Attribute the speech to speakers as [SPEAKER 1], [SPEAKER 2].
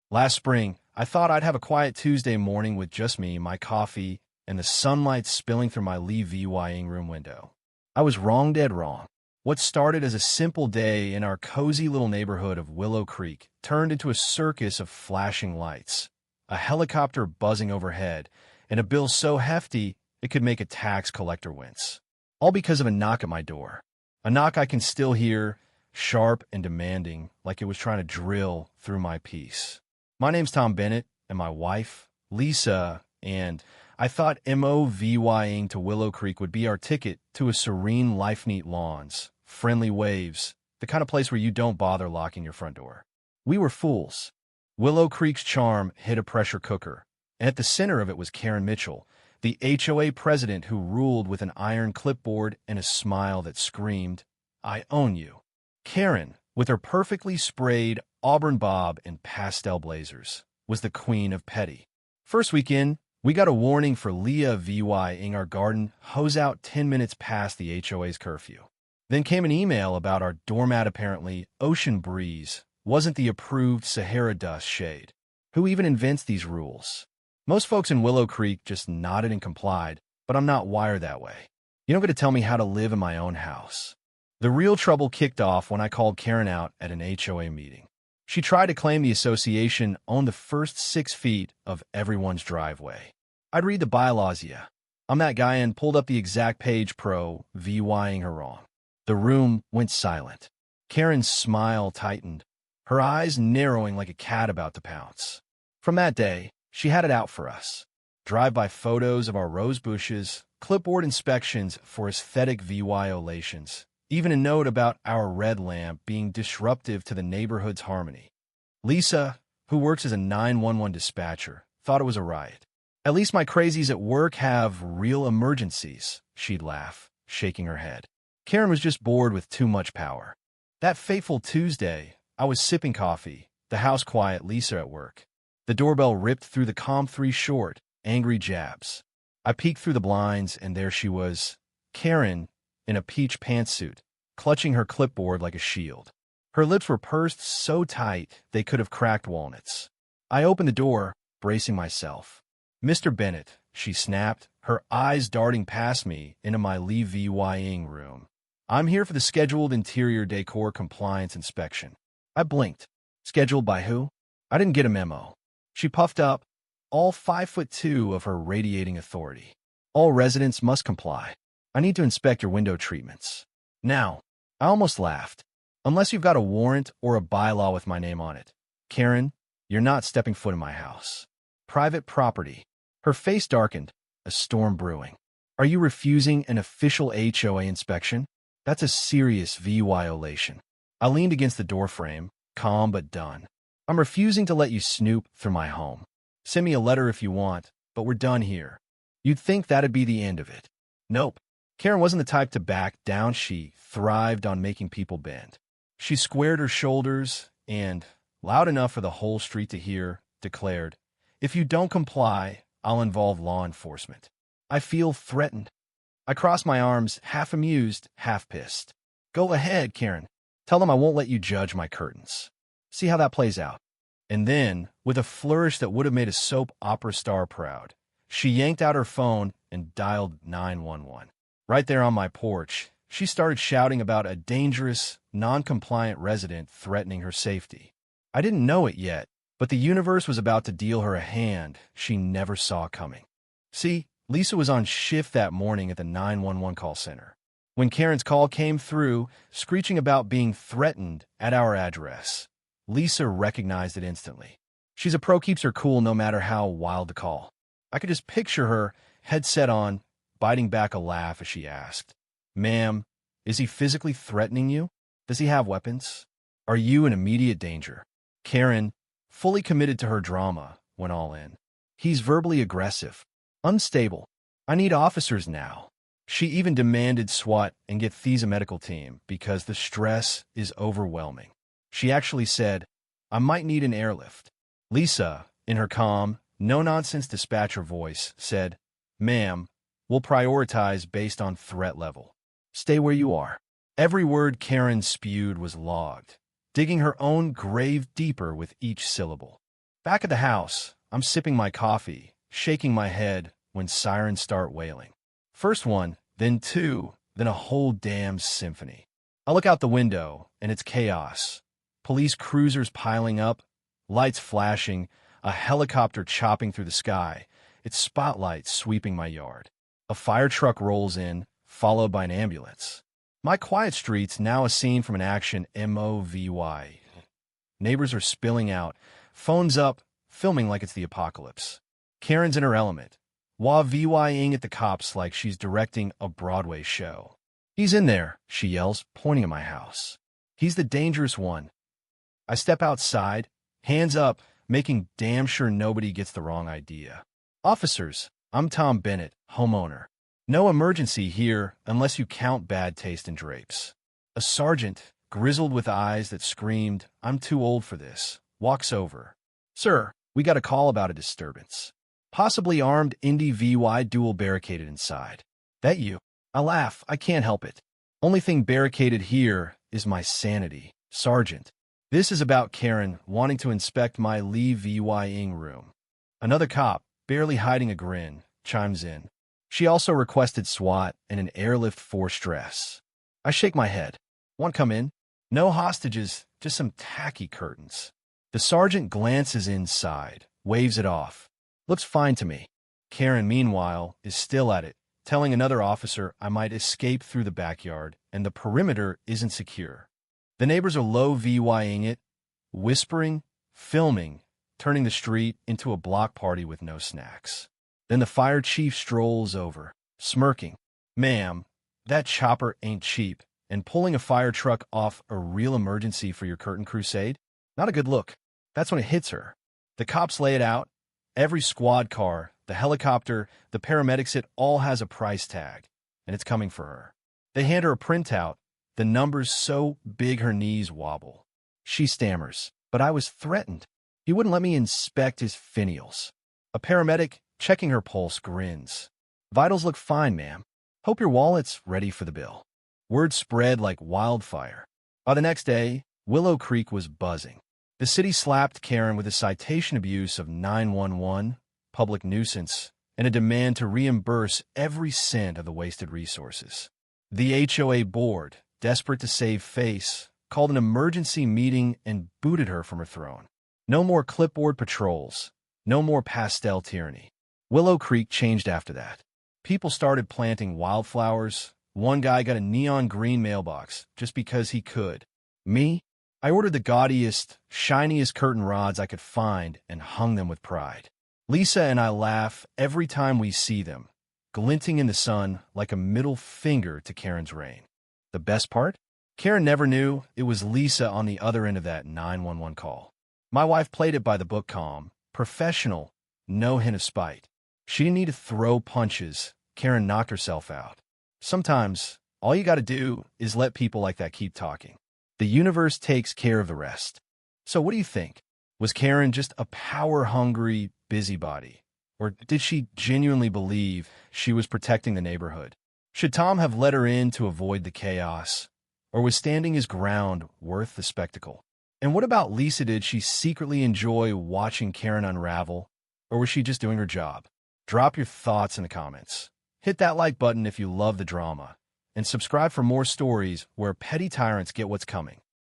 [SPEAKER 1] Last spring, I thought I'd have a quiet Tuesday morning with just me, my coffee, and the sunlight spilling through my Lee VYing room window. I was wrong, dead wrong. What started as a simple day in our cozy little neighborhood of Willow Creek turned into a circus of flashing lights, a helicopter buzzing overhead, and a bill so hefty it could make a tax collector wince. All because of a knock at my door. A knock I can still hear, sharp and demanding, like it was trying to drill through my peace. My name's Tom Bennett, and my wife, Lisa, and I thought MOVYing to Willow Creek would be our ticket to a serene life-neat lawns, friendly waves, the kind of place where you don't bother locking your front door. We were fools. Willow Creek's charm hit a pressure cooker, and at the center of it was Karen Mitchell, the HOA president who ruled with an iron clipboard and a smile that screamed, "I own you." Karen, with her perfectly sprayed auburn bob and pastel blazers, was the queen of petty. First weekend, we got a warning for Leah VYing our garden hose out 10 minutes past the HOA's curfew. Then came an email about our doormat apparently ocean breeze wasn't the approved Sahara dust shade. Who even invents these rules? Most folks in Willow Creek just nodded and complied, but I'm not wired that way. You don't get to tell me how to live in my own house. The real trouble kicked off when I called Karen out at an HOA meeting. She tried to claim the association owned the first 6 feet of everyone's driveway. I'd read the bylaws, yeah. I'm that guy, and pulled up the exact page pro VYing her wrong. The room went silent. Karen's smile tightened, her eyes narrowing like a cat about to pounce. From that day, she had it out for us. Drive-by photos of our rose bushes, clipboard inspections for aesthetic VY-olations, even a note about our red lamp being disruptive to the neighborhood's harmony. Lisa, who works as a 911 dispatcher, thought it was a riot. "At least my crazies at work have real emergencies," she'd laugh, shaking her head. Karen was just bored with too much power. That fateful Tuesday, I was sipping coffee, the house quiet, Lisa at work. The doorbell ripped through the calm 3 short, angry jabs. I peeked through the blinds, and there she was, Karen, in a peach pantsuit, clutching her clipboard like a shield. Her lips were pursed so tight they could have cracked walnuts. I opened the door, bracing myself. "Mr. Bennett," she snapped, her eyes darting past me into my Lee VYing room. "I'm here for the scheduled interior decor compliance inspection." I blinked. Scheduled by who? I didn't get a memo. She puffed up, all 5'2" of her radiating authority. "All residents must comply. I need to inspect your window treatments. Now." I almost laughed. "Unless you've got a warrant or a bylaw with my name on it. Karen, you're not stepping foot in my house. Private property." Her face darkened, a storm brewing. "Are you refusing an official HOA inspection? That's a serious violation." I leaned against the doorframe, calm but done. "I'm refusing to let you snoop through my home. Send me a letter if you want, but we're done here." You'd think that'd be the end of it. Nope. Karen wasn't the type to back down. She thrived on making people bend. She squared her shoulders and, loud enough for the whole street to hear, declared, "If you don't comply, I'll involve law enforcement. I feel threatened." I crossed my arms, half amused, half pissed. "Go ahead, Karen. Tell them I won't let you judge my curtains. See how that plays out." And then, with a flourish that would have made a soap opera star proud, she yanked out her phone and dialed 911. Right there on my porch, she started shouting about a dangerous, non-compliant resident threatening her safety. I didn't know it yet, but the universe was about to deal her a hand she never saw coming. See, Lisa was on shift that morning at the 911 call center. When Karen's call came through, screeching about being threatened at our address, Lisa recognized it instantly. She's a pro, keeps her cool no matter how wild the call. I could just picture her, headset on, biting back a laugh as she asked, "Ma'am, is he physically threatening you? Does he have weapons? Are you in immediate danger?" Karen, fully committed to her drama, went all in. "He's verbally aggressive, unstable. I need officers now." She even demanded SWAT and get Thieves medical team because the stress is overwhelming. She actually said, "I might need an airlift." Lisa, in her calm, no-nonsense dispatcher voice, said, "Ma'am, we'll prioritize based on threat level. Stay where you are." Every word Karen spewed was logged, digging her own grave deeper with each syllable. Back at the house, I'm sipping my coffee, shaking my head when sirens start wailing. First one, then two, then a whole damn symphony. I look out the window, and it's chaos. Police cruisers piling up, lights flashing, a helicopter chopping through the sky, its spotlight sweeping my yard. A fire truck rolls in, followed by an ambulance. My quiet street's now a scene from an action movie. Neighbors are spilling out, phones up, filming like it's the apocalypse. Karen's in her element, wah-vying at the cops like she's directing a Broadway show. "He's in there," she yells, pointing at my house. "He's the dangerous one." I step outside, hands up, making damn sure nobody gets the wrong idea. "Officers, I'm Tom Bennett, homeowner. No emergency here unless you count bad taste in drapes." A sergeant, grizzled with eyes that screamed, "I'm too old for this," walks over. "Sir, we got a call about a disturbance. Possibly armed Indy VY dual barricaded inside." "That you?" I laugh. I can't help it. "Only thing barricaded here is my sanity, Sergeant. This is about Karen wanting to inspect my Lee VYing room." Another cop, barely hiding a grin, chimes in. She also requested SWAT and an airlift force dress. I shake my head. "Want come in?" "No hostages, just some tacky curtains." The sergeant glances inside, waves it off. "Looks fine to me." Karen, meanwhile, is still at it, telling another officer I might escape through the backyard and the perimeter isn't secure. The neighbors are low VYing it, whispering, filming, turning the street into a block party with no snacks. Then the fire chief strolls over, smirking. "Ma'am, that chopper ain't cheap, and pulling a fire truck off a real emergency for your curtain crusade? Not a good look." That's when it hits her. The cops lay it out. Every squad car, the helicopter, the paramedics, it all has a price tag, and it's coming for her. They hand her a printout, the numbers so big her knees wobble. She stammers, "But I was threatened. He wouldn't let me inspect his finials." A paramedic, checking her pulse, grins. "Vitals look fine, ma'am. Hope your wallet's ready for the bill." Word spread like wildfire. By the next day, Willow Creek was buzzing. The city slapped Karen with a citation abuse of 911, public nuisance, and a demand to reimburse every cent of the wasted resources. The HOA board, desperate to save face, called an emergency meeting and booted her from her throne. No more clipboard patrols, no more pastel tyranny. Willow Creek changed after that. People started planting wildflowers. One guy got a neon green mailbox just because he could. Me? I ordered the gaudiest, shiniest curtain rods I could find and hung them with pride. Lisa and I laugh every time we see them, glinting in the sun like a middle finger to Karen's reign. The best part? Karen never knew it was Lisa on the other end of that 911 call. My wife played it by the book calm, professional, no hint of spite. She didn't need to throw punches. Karen knocked herself out. Sometimes, all you gotta do is let people like that keep talking. The universe takes care of the rest. So what do you think? Was Karen just a power-hungry busybody? Or did she genuinely believe she was protecting the neighborhood? Should Tom have let her in to avoid the chaos? Or was standing his ground worth the spectacle? And what about Lisa? Did she secretly enjoy watching Karen unravel? Or was she just doing her job? Drop your thoughts in the comments. Hit that like button if you love the drama. And subscribe for more stories where petty tyrants get what's coming.